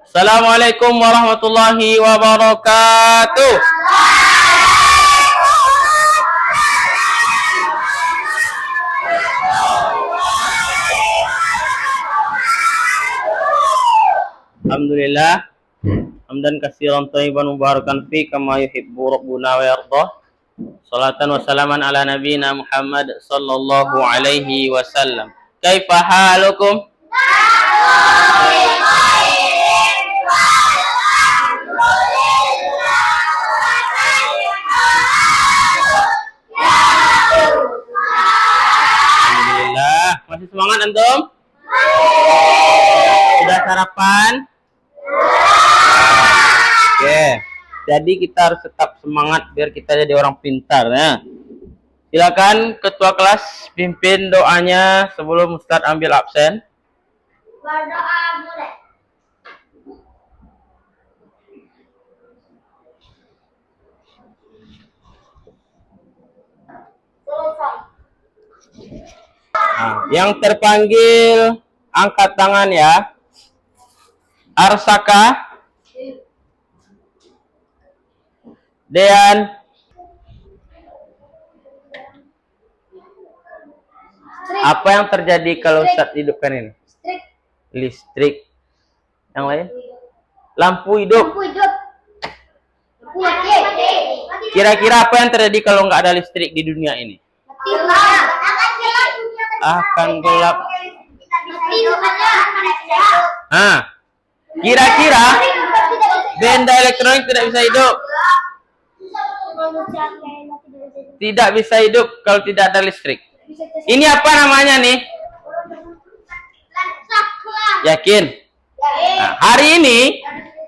Assalamualaikum warahmatullahi wabarakatuh. Alhamdulillah. Hamdan katsiran thayyiban mubarakan fi kama yuhibbu rabbuna wa yardah. Salatan wa salaman ala nabiyyina Muhammad sallallahu alaihi wasallam. Kaifa halukum? Alhamdulillah. Masih semangat antum? Sudah sarapan? Oke. Jadi kita harus tetap semangat biar kita jadi orang pintar ya. Silakan ketua kelas pimpin doanya sebelum Ustadz ambil absen. Berdoa mulai. Selesai. Nah, yang terpanggil angkat tangan ya. Arsaka, Dean, apa yang terjadi kalau Ustadz hidupkan ini? Listrik. Yang lain? Lampu hidup. Lampu hidup. Lampu mati. Kira-kira apa yang terjadi kalau nggak ada listrik di dunia ini? Akan gelap. Kira-kira benda elektronik tidak bisa hidup. Tidak bisa hidup kalau tidak ada listrik. Ini apa namanya nih? Yakin? Nah, hari ini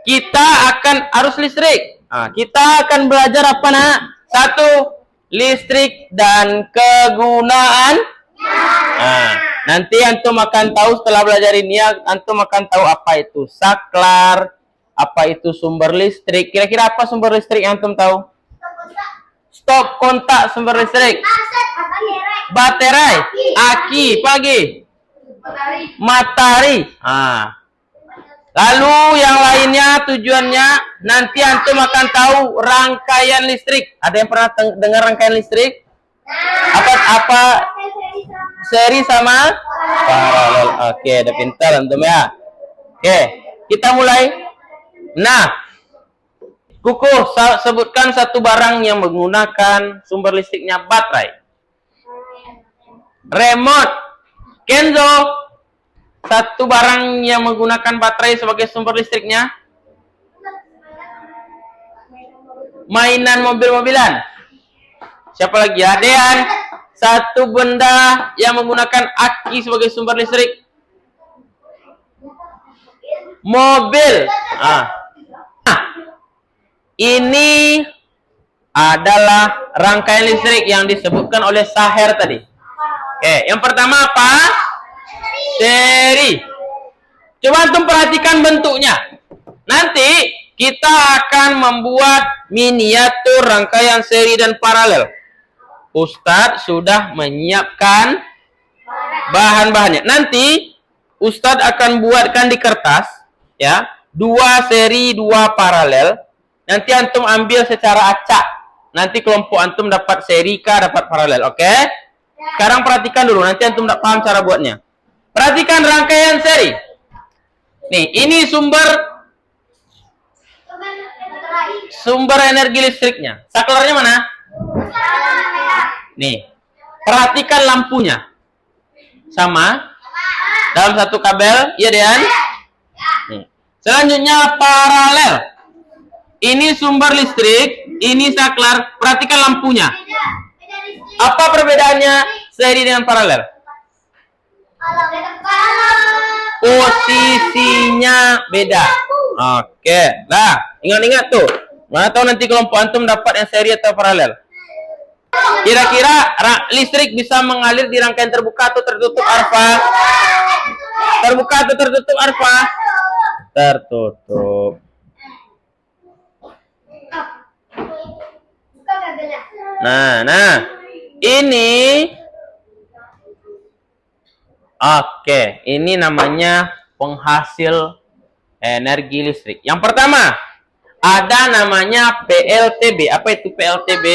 kita akan arus listrik. Nah, kita akan belajar apa nak? Satu, listrik dan kegunaan. Nah, nanti antum akan tahu setelah belajar ini, antum akan tahu apa itu saklar, apa itu sumber listrik. Kira-kira apa sumber listrik yang antum tahu? Stop kontak sumber listrik. Baterai, aki, pagi, matahari. Lalu yang lainnya tujuannya nanti antum akan tahu rangkaian listrik. Ada yang pernah dengar rangkaian listrik? Apa seri sama paralel. Oke, udah pintar antum ya. Oke, kita mulai. Nah, Kuku, sebutkan satu barang yang menggunakan sumber listriknya baterai. Remote. Kenzo, satu barang yang menggunakan baterai sebagai sumber listriknya. Mainan mobil-mobilan. Siapa lagi ya? Dean, satu benda yang menggunakan aki sebagai sumber listrik. Mobil. Ini adalah rangkaian listrik yang disebutkan oleh Saher tadi. Oke, yang pertama apa? Seri. Coba antum perhatikan bentuknya. Nanti kita akan membuat miniatur rangkaian seri dan paralel. Ustadz sudah menyiapkan bahan-bahannya. Nanti Ustadz akan buatkan di kertas ya, 2 seri, 2 paralel. Nanti antum ambil secara acak. Nanti kelompok antum dapat seri kah, dapat paralel, oke? Sekarang perhatikan dulu, nanti antum tak paham cara buatnya. Perhatikan rangkaian seri. Nih, ini sumber energi listriknya. Saklarnya mana? Nih, perhatikan lampunya. Sama? Dalam satu kabel, iya Dean? Nih. Selanjutnya paralel. Ini sumber listrik, ini saklar. Perhatikan lampunya. Apa perbedaannya seri dengan paralel? Posisinya beda. Oke. Nah, ingat-ingat tuh. Mana tahu nanti kelompok antum dapat yang seri atau paralel. Kira-kira listrik bisa mengalir di rangkaian terbuka atau tertutup, Arfa? Terbuka atau tertutup, Arfa? Tertutup. Nah, ini oke, ini namanya penghasil Energi listrik. Yang pertama, ada namanya PLTB. Apa itu PLTB?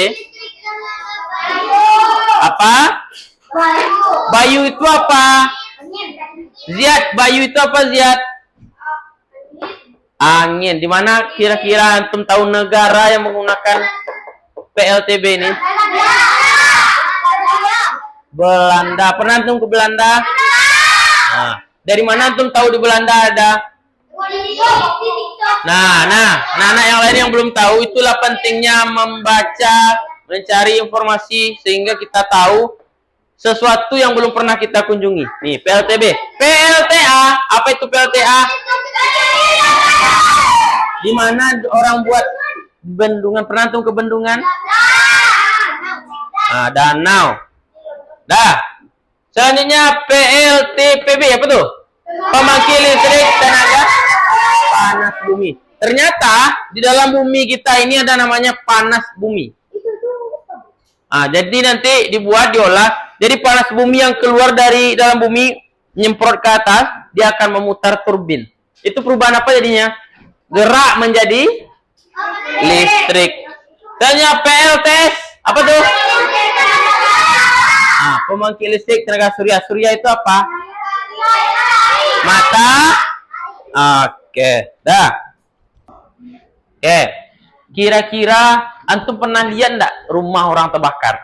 Apa? Bayu itu apa? Ziad, Bayu itu apa Ziad? Angin. Di mana kira-kira antum tahu negara yang menggunakan PLTB ini? Belanda. Pernah antum ke Belanda? Nah, dari mana antum tahu di Belanda ada? Nah, yang lain yang belum tahu, itulah pentingnya membaca, mencari informasi sehingga kita tahu sesuatu yang belum pernah kita kunjungi. Nih, PLTB. PLTA, apa itu PLTA? Di mana orang buat bendungan? Pernah antum ke bendungan? Nah, danau. Dah. Selanjutnya PLTPB, apa tuh? Pembangkit listrik tenaga panas bumi. Ternyata di dalam bumi kita ini ada namanya panas bumi. Jadi nanti dibuat, diolah. Jadi panas bumi yang keluar dari dalam bumi nyemprot ke atas, dia akan memutar turbin. Itu perubahan apa jadinya? Gerak menjadi listrik. Tanya PLTS, apa tuh? Pembangkit listrik tenaga surya. Surya itu apa? Mata. Oke, dah. Oke. Kira-kira antum pernah lihat enggak rumah orang terbakar?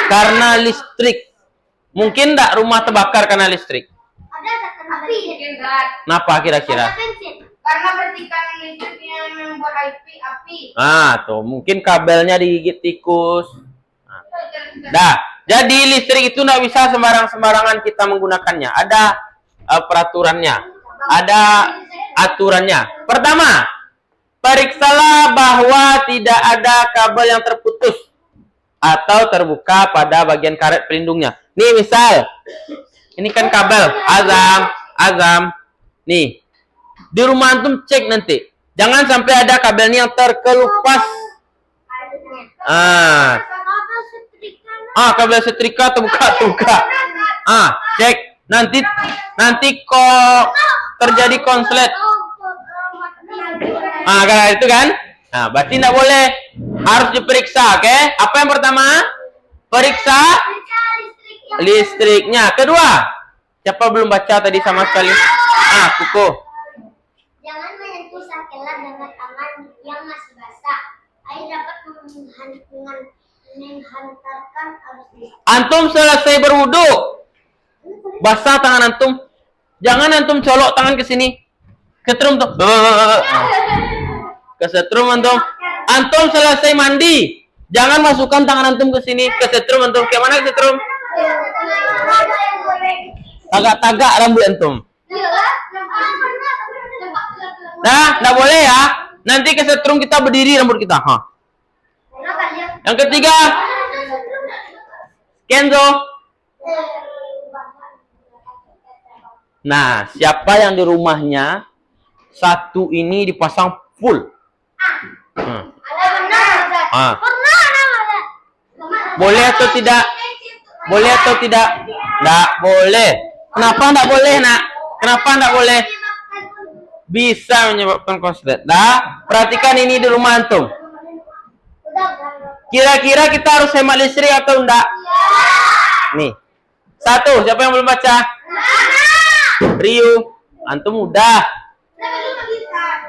Karena listrik. Mungkin enggak rumah terbakar karena listrik? Kenapa kira-kira? Karena percikan listrik yang membuat api. Tuh, mungkin kabelnya digigit tikus. Dah. Jadi listrik itu nggak bisa sembarangan kita menggunakannya. Ada peraturannya, ada aturannya. Pertama, periksalah bahwa tidak ada kabel yang terputus atau terbuka pada bagian karet pelindungnya. Nih misal, ini kan kabel azam. Nih, di rumah antum cek nanti, jangan sampai ada kabelnya yang terkelupas. Kabel setrika terbuka. Cek. Nanti kok terjadi konslet. Kayak itu kan? Berarti tidak boleh. Harus diperiksa, oke? Apa yang pertama? Periksa listriknya. Kedua, siapa belum baca tadi sama sekali? Kuku. Jangan menyentuh sakela dengan tangan yang masih basah. Air dapat menghantarkan arus listrik. Antum selesai berwudu, basah tangan antum. Jangan antum colok tangan ke sini. Ketrum tuh. Kesetrum antum. Antum selesai mandi, jangan masukkan tangan antum ke sini. Kesetrum antum. Kayak mana kesetrum? Tagak-tagak rambut antum. Nah, enggak boleh ya. Nanti kesetrum kita berdiri rambut kita. Yang ketiga, Kenzo. Nah, siapa yang di rumahnya satu ini dipasang full? Boleh atau tidak? Boleh atau tidak? Nggak boleh. Kenapa nggak boleh, nak? Kenapa nggak boleh? Bisa menyebabkan konslet. Nah, perhatikan ini di rumah antum. Kira-kira kita harus hemat listrik atau enggak? Nih. Satu, siapa yang belum baca? Rio. Antum udah.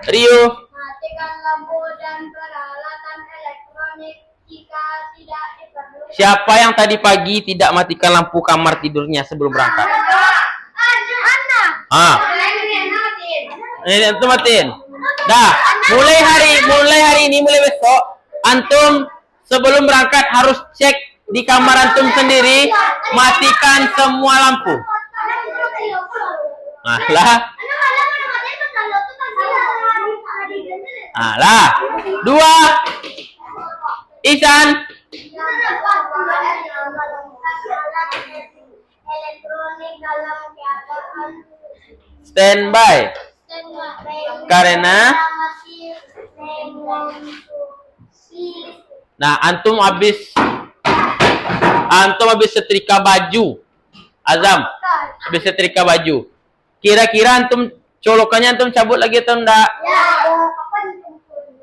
Rio. Matikan lampu dan peralatan elektronik jika tidak diperlukan. Siapa yang tadi pagi tidak matikan lampu kamar tidurnya sebelum berangkat? Ini antum matiin. Dah, mulai hari ini, mulai besok, antum sebelum berangkat harus cek di kamar antum sendiri, matikan semua lampu. Dua, Isan. Standby. Karena antum habis setrika baju. Azam, habis setrika baju. Kira-kira antum Colokannya antum cabut lagi atau enggak? Ya.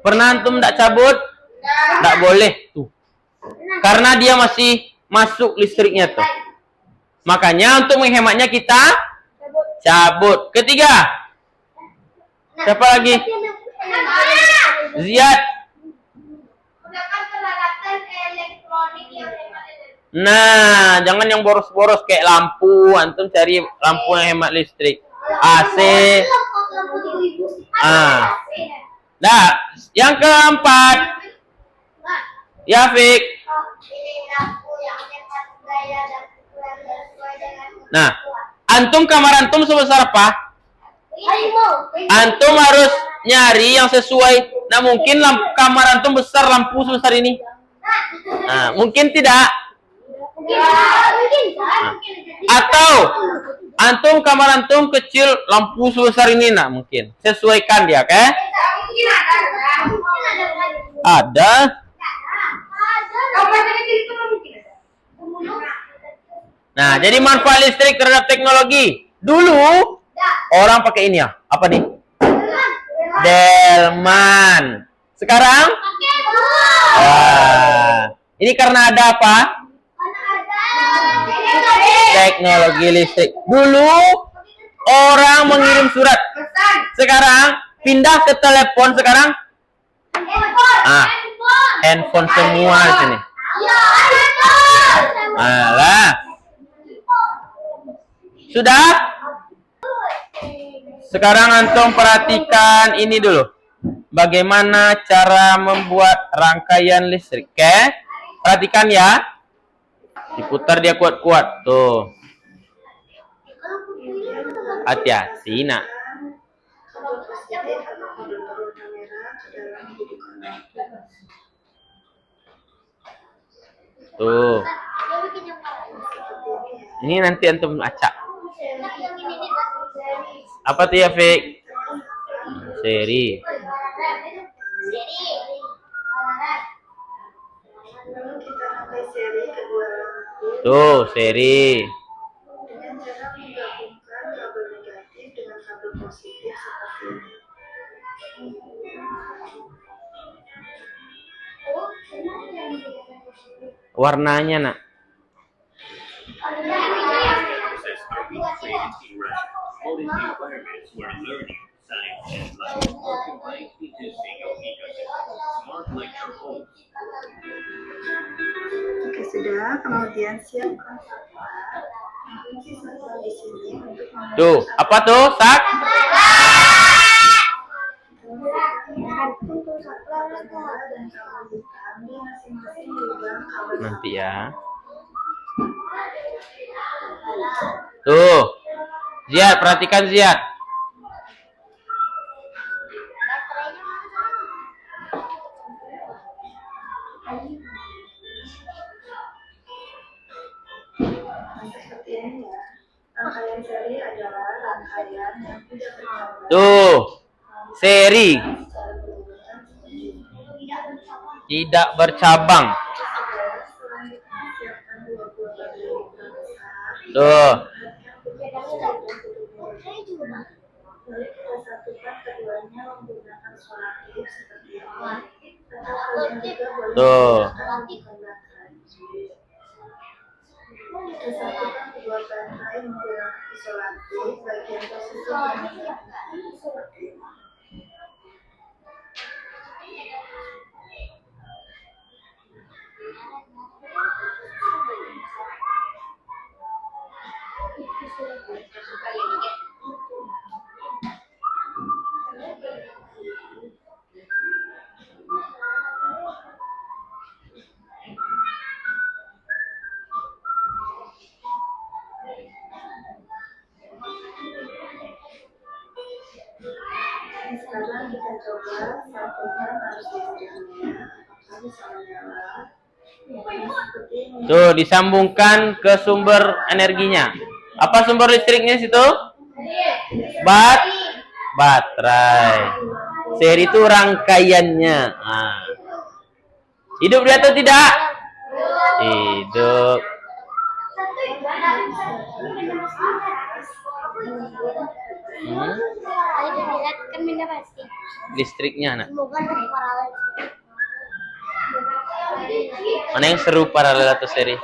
Pernah antum enggak cabut? Enggak boleh tuh. Karena dia masih masuk listriknya tuh. Makanya untuk menghematnya kita cabut. Ketiga. Siapa lagi? Ziyad. Nah, jangan yang boros-boros kayak lampu. Antum cari lampu yang hemat listrik. AC. Nah, yang keempat. Ya, Fik. Nah, antum kamar antum sebesar apa? Antum harus nyari yang sesuai. Nah, mungkin kamar antum besar, lampu sebesar ini. Nah, mungkin tidak. Atau antum kamar antum kecil, lampu sebesar ini. Nah, mungkin sesuaikan dia, oke? Ada. Nah, jadi manfaat listrik terhadap teknologi. Dulu orang pakai ini ya. Apa nih? Delman. Sekarang? Ini karena ada apa? Teknologi listrik. Dulu orang mengirim surat. Sekarang pindah ke telepon. Sekarang handphone semua di sini. Malah. Sudah? Sekarang antum perhatikan ini dulu. Bagaimana cara membuat rangkaian listrik. Oke? Perhatikan ya. Diputar dia kuat-kuat. Tuh. Hati-hati, nak. Tuh. Ini nanti antum acak. Apa tuh ya, Fik? Seri. Tuh, seri. Dengan cara menggabungkan kabel negatif dengan kabel positif seperti ini. Warnanya, nak. Oke, sudah. Kemudian siapkan kunci satuan di sini untuk Tuh, apa tuh, Sak? Nanti ya. Tuh. Ziyad, perhatikan Ziyad. Seperti ini ya. Rangkaian seri adalah rangkaian yang tidak bercabang. Tuh. Seri. Tidak bercabang. Tuh. Lalu kita satukan keduanya menggunakan solatif seperti ini. Atau kalian juga boleh Tuh. menggunakan kita satukan kedua baterai menggunakan isolatif bagian posisi yang seperti ini. Sekarang kita coba satukan arus listriknya. Apakah bisa menyala? Seperti ini. Tuh, disambungkan ke sumber energinya. Apa sumber listriknya situ? Baterai. Seri itu rangkaiannya. Nah. Hidup dia atau tidak? Hidup. Tadi dilihat kan benda pasti. Listriknya nak. Semoga ada paralel. Mana yang seru paralel atau seri?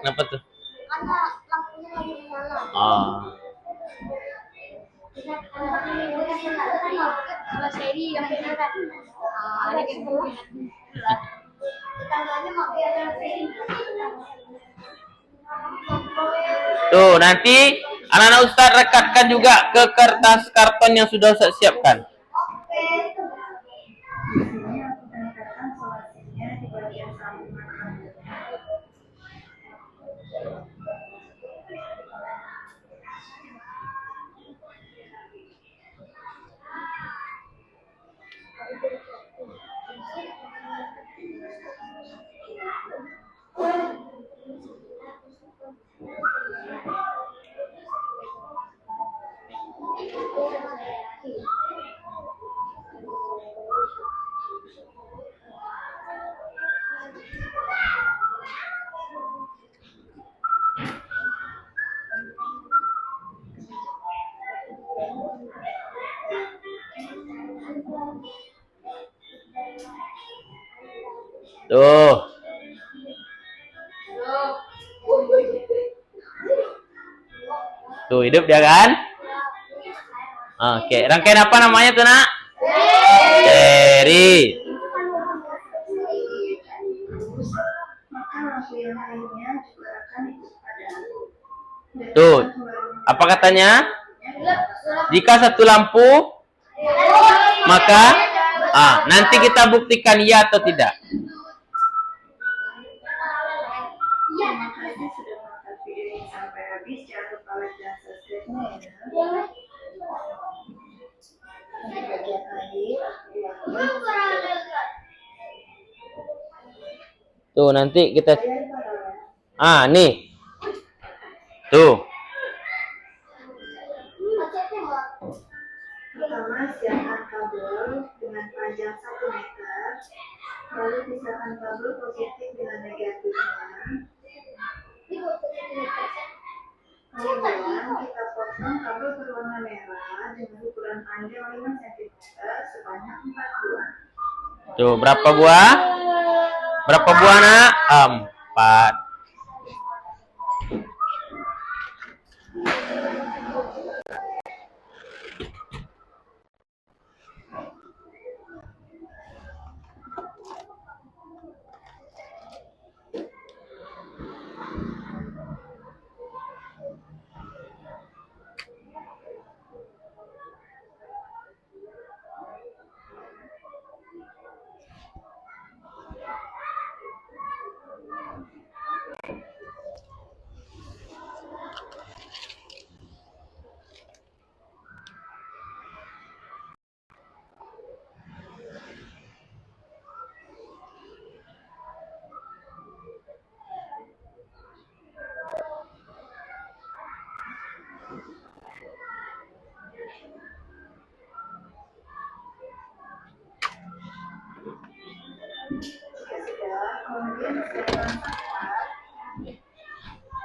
Kenapa tuh? Karena lampunya lagi menyala. Ah. Kalau seri yang benar kan. Ada yang benar. Tetangganya mau biar seri. Tuh, nanti anak-anak Ustadz rekatkan juga ke kertas karton yang sudah Ustadz siapkan. Di sini aku tempelkan solasinya di bagian sambungan kabelnya. Tuh. Tuh, hidup dia kan? Oke, rangkaian apa namanya tuh, Nak? Seri. Maka lampu yang lainnya juga akan ikut padam. Tuh. Apa katanya? Jika satu lampu, maka nanti kita buktikan ya atau tidak. Terima kasih sudah menonton video ini sampai habis. Jangan lupa like dan subscribe-nya ya. Di bagian akhir, Tuh, nanti kita paralel. nih. Tuh. Pertama, siapkan kabel dengan panjang 1 meter. Lalu pisahkan kabel positif dengan negatifnya. Kemudian kita potong kabel berwarna merah dengan ukuran panjang 5 cm sebanyak 4 buah. Tuh, berapa buah? Berapa buah, Nak? 4.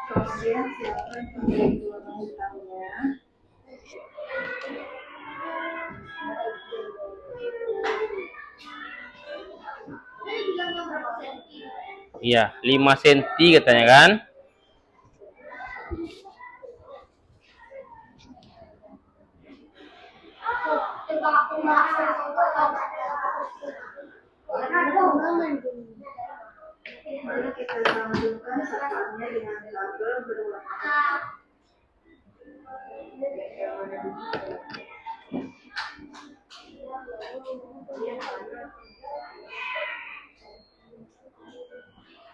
Kemudian siapkan pemberi warna hitamnya. Iya, 5 cm katanya kan? Lalu kita sambungkan sakarnya dengan kabel berwarna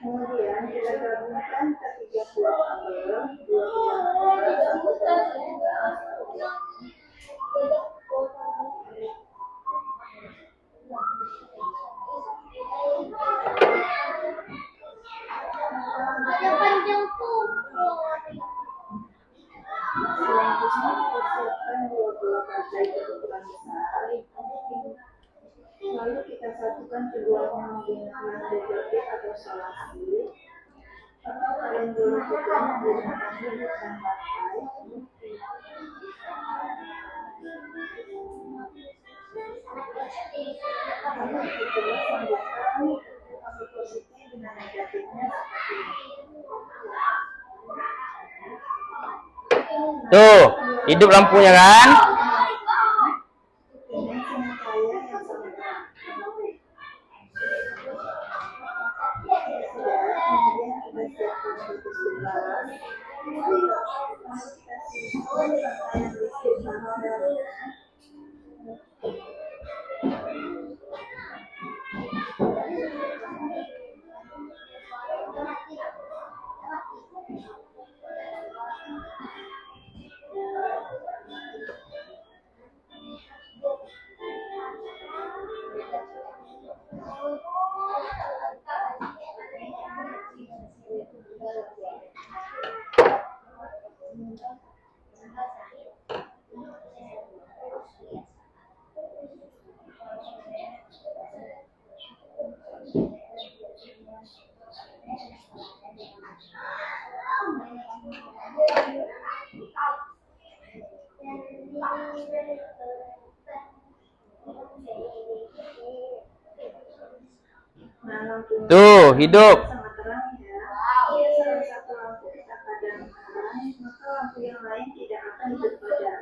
kemudian kita gabungkan ketiga buah kabel, dua buah satu Ada panjang tuh. selanjutnya kita siapkan dua buah baterai berukuran besar. Lalu kita satukan keduanya menggunakan negatif atau solasi. Kalian dulu juga menggunakan huruf dan pakai. Lalu kita sambungkan unsur positif dengan negatifnya seperti ini. Tuh, hidup lampunya kan? Dimensi cahaya yang sama. Kemudian kita siapkan titik sebelah. Lalu kita simpan rangkaian listrik paralelnya. Nah, lampunya Tuh, hidup. sangat terang ya. Jika salah satu lampu kita padamkan, maka lampu yang lain tidak akan berpadam.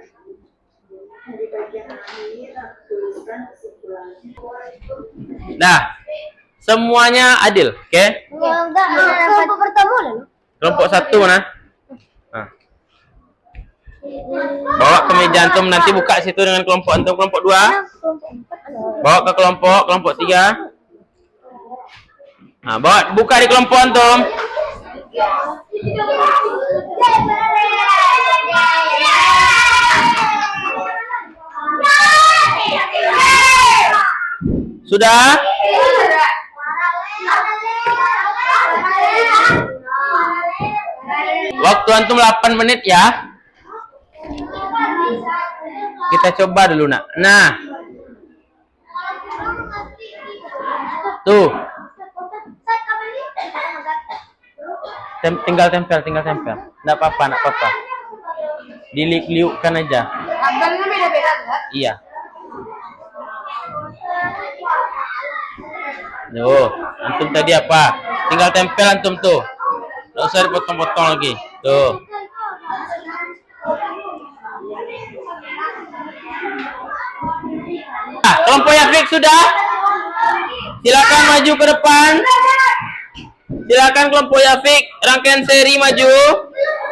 Nah, di bagian akhir aku tuliskan kesimpulannya. Nah, semuanya adil, oke? Enggak, kelompok pertama loh. Kelompok 1 mana? Nah. Bawa ke meja antum, nanti buka situ dengan kelompok antum. Kelompok 2 bawa ke kelompok 3. Nah, buka di kelompok antum. Sudah? Waktu antum 8 menit ya. Kita coba dulu nak. Nah. Tuh. Tinggal tempel. Enggak apa-apa. Diliuk-liukkan aja. Abangnya beda-beda enggak? Iya. Tuh, antum tadi apa? Tinggal tempel antum tuh. Nggak usah dipotong-potong lagi. Tuh. Ah, kelompok Yafik sudah? Silakan maju ke depan. Silakan kelompok Yafik, rangkaian seri maju.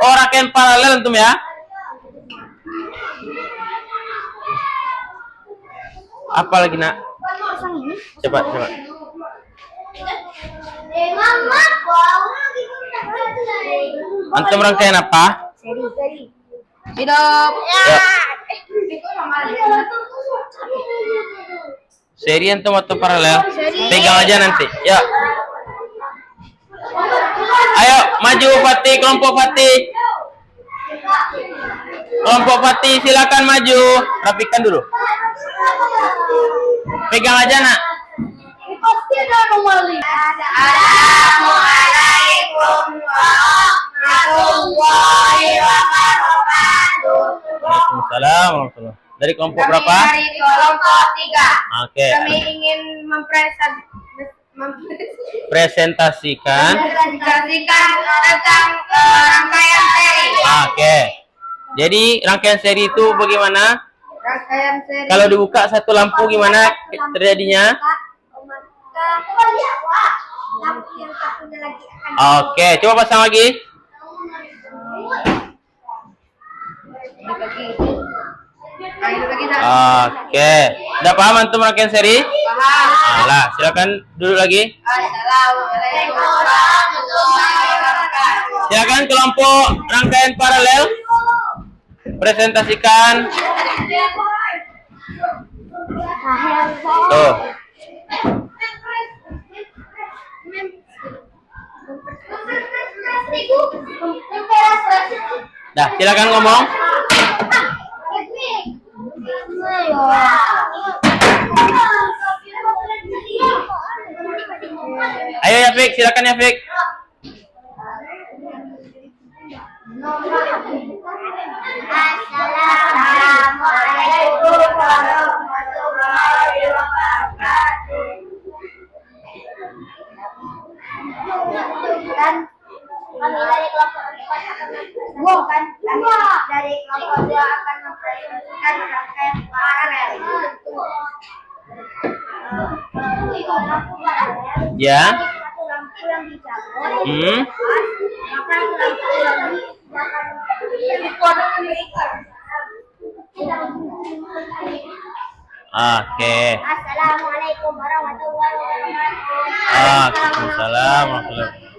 Oh, rangkaian paralel antum ya. Apa lagi nak? Coba. Mama, Antum rangkaian apa? seri. Hidup. Ya. Seri antum atau paralel? Pegang aja nanti. Ya. Ayo maju Fatih, kelompok Fatih. Kelompok Fatih silakan maju. Rapikan dulu. Pegang aja nak. Pasti ada anomali. Assalamualaikum warahmatullahi wabarakatuh. Waalaikumsalam warahmatullahi. Dari kelompok berapa? Dari kelompok 3. Oke. Kami ingin Presentasikan. tentang rangkaian seri. Oke. Jadi rangkaian seri itu bagaimana? Rangkaian seri. Kalau dibuka satu lampu gimana terjadinya? Lampu yang satunya lagi akan Oke, coba pasang lagi. Oke. Udah paham antum rangkaian seri? paham. Alah, silakan duduk lagi. Assalamualaikum warahmatullahi wabarakatuh. Silakan kelompok rangkaian paralel presentasikan. Tuh. Dah, silakan ngomong. Ayo Yafik, silakan Yafik. Assalamualaikum warahmatullahi wabarakatuh. Kan kami dari kelompok 4 akan dari kelompok 2 akan mempresentasikan rangkaian paralel. Ya. Satu lampu yang dicabut, maka lampu lagi akan dipotong. Oke. Assalamualaikum warahmatullahi wabarakatuh. Waalaikumsalam warahmatullahi wabarakatuh.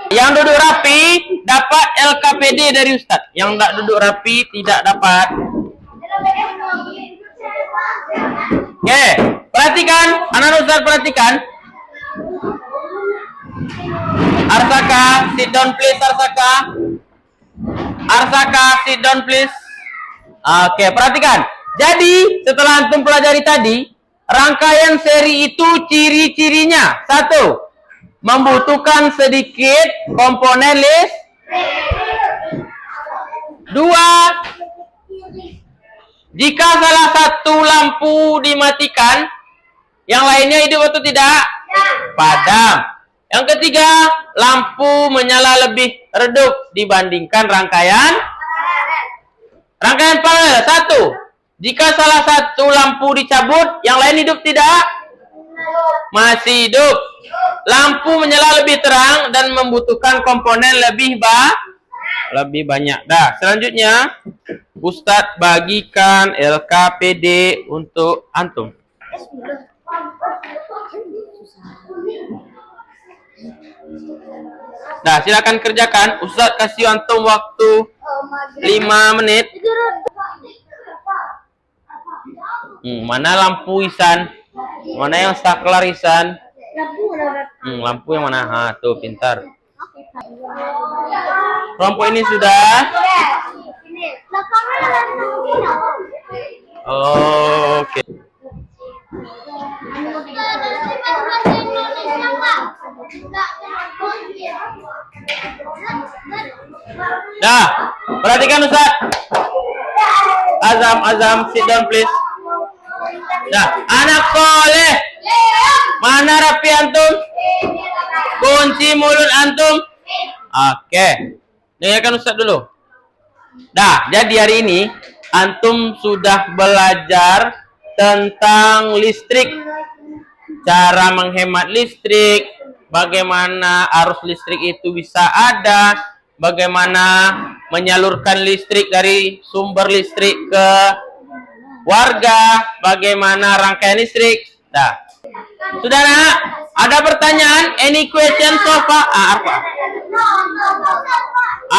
Yang duduk rapi dapat LKPD dari Ustadz. Yang tidak duduk rapi tidak dapat. Oke, perhatikan, anak Ustadz perhatikan. Arsaka, sit down please, Arsaka. Arsaka, sit down please. Oke, perhatikan. Jadi, setelah antum pelajari tadi, rangkaian seri itu ciri-cirinya. 1. Membutuhkan sedikit komponen listrik. 2. Jika salah satu lampu dimatikan, yang lainnya hidup atau tidak? Padam. Yang ketiga, lampu menyala lebih redup dibandingkan rangkaian paralel. 1. Jika salah satu lampu dicabut, yang lain hidup tidak? Masih hidup. Lampu menyala lebih terang dan membutuhkan komponen lebih banyak. Dah, selanjutnya Ustadz bagikan LKPD untuk antum. Nah, silakan kerjakan. Ustadz kasih antum waktu 5 menit. Mana lampu Isan? Mana yang saklar Isan? Lampu yang mana? Tuh, pintar. Kelompok ini sudah? Oke. Nah, perhatikan Ustaz. Azam, sit down please. Nah, anak soleh. Mana rapi antum? Kunci mulut antum. Oke. Dengarkan Ustaz dulu. Nah, jadi hari ini antum sudah belajar tentang listrik. Cara menghemat listrik, bagaimana arus listrik itu bisa ada, bagaimana menyalurkan listrik dari sumber listrik ke warga, bagaimana rangkaian listrik. Nah, sudah nak? Ada pertanyaan? Any question so far? Apa?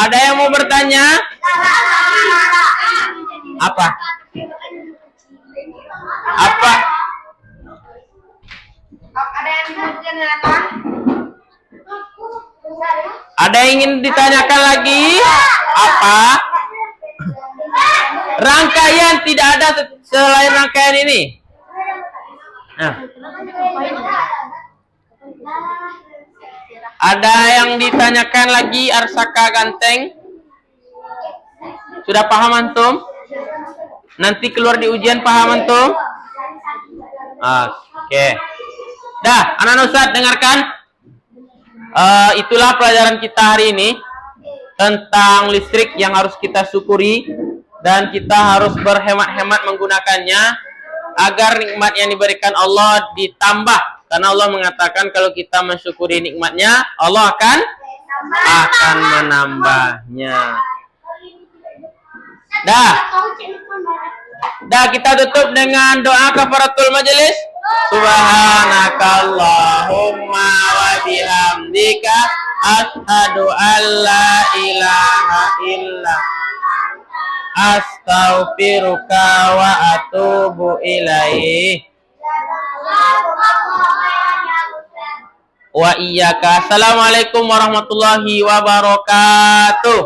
Ada yang mau bertanya? Apa? Apa? Ada yang ingin ditanyakan lagi? Apa? Rangkaian tidak ada selain rangkaian ini. Nah. Ada yang ditanyakan lagi Arsaka Ganteng? Sudah paham antum? Nanti keluar di ujian paham antum? Oke. Dah, anak Ustadz dengarkan. Itulah pelajaran kita hari ini tentang listrik yang harus kita syukuri dan kita harus berhemat-hemat menggunakannya agar nikmat yang diberikan Allah ditambah. Karena Allah mengatakan kalau kita mensyukuri nikmatnya, Allah akan menambahnya. Dah kita tutup dengan doa kafaratul majelis. Subhanakallahumma wa bihamdika asyhadu an la ilaha illa astaghfiruka wa atubu ilaih. Wa iyyaka. Assalamualaikum warahmatullahi wabarakatuh.